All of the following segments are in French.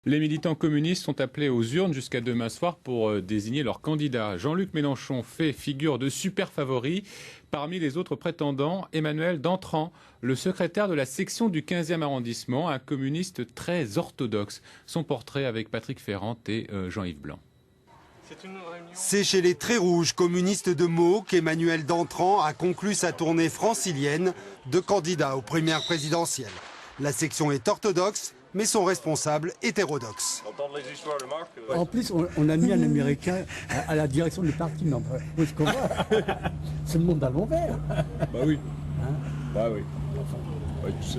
Les militants communistes sont appelés aux urnes jusqu'à demain soir pour désigner leur candidat. Jean-Luc Mélenchon fait figure de super favori. Parmi les autres prétendants, Emmanuel Dantran, le secrétaire de la section du 15e arrondissement, un communiste très orthodoxe. Son portrait avec Patrick Ferrand et Jean-Yves Blanc. C'est chez les Très Rouges communistes de Meaux qu'Emmanuel Dantran a conclu sa tournée francilienne de candidat aux primaires présidentielles. La section est orthodoxe, mais son responsable hétérodoxe. En plus, on a mis un Américain à la direction du parti. Non, où est-ce qu'on va? C'est le monde à l'envers. Bah oui. Hein? Bah oui. Ouais, tu sais,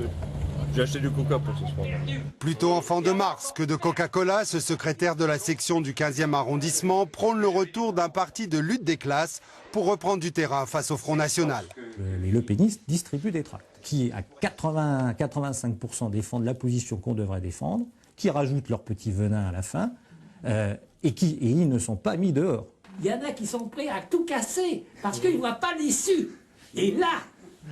j'ai acheté du coca pour ce soir. Plutôt enfant de Mars que de Coca-Cola, ce secrétaire de la section du 15e arrondissement prône le retour d'un parti de lutte des classes pour reprendre du terrain face au Front National. Les lepénistes distribuent des tracts qui, à 80-85%, défendent la position qu'on devrait défendre, qui rajoutent leur petit venin à la fin, et ils ne sont pas mis dehors. Il y en a qui sont prêts à tout casser parce qu'ils ne voient pas l'issue. Et là,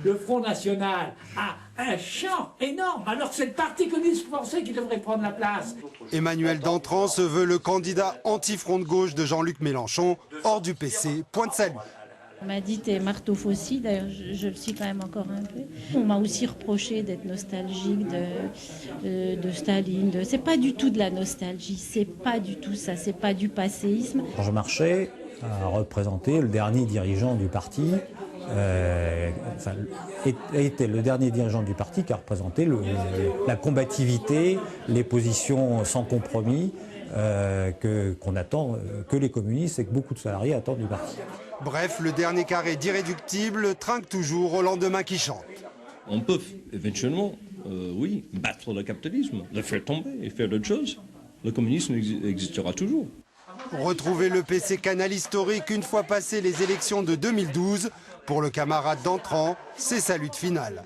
le Front National a un champ énorme, alors que c'est le Parti communiste français qui devrait prendre la place. Emmanuel Dantran se veut le candidat anti-front de gauche de Jean-Luc Mélenchon, hors du PC, point de salut. On m'a dit t'es marteau-faucille, d'ailleurs je le suis quand même encore un peu. On m'a aussi reproché d'être nostalgique de Staline. C'est pas du tout de la nostalgie, c'est pas du tout ça, c'est pas du passéisme. Georges Marchais a représenté le dernier dirigeant du parti, était le dernier dirigeant du parti qui a représenté la combativité, les positions sans compromis qu'on attend, que les communistes et que beaucoup de salariés attendent du parti. Bref, le dernier carré d'irréductible trinque toujours au lendemain qui chante. On peut éventuellement, oui, battre le capitalisme, le faire tomber et faire d'autres choses. Le communisme existera toujours. Retrouver le PC canal historique une fois passées les élections de 2012, pour le camarade Dantran, c'est sa lutte finale.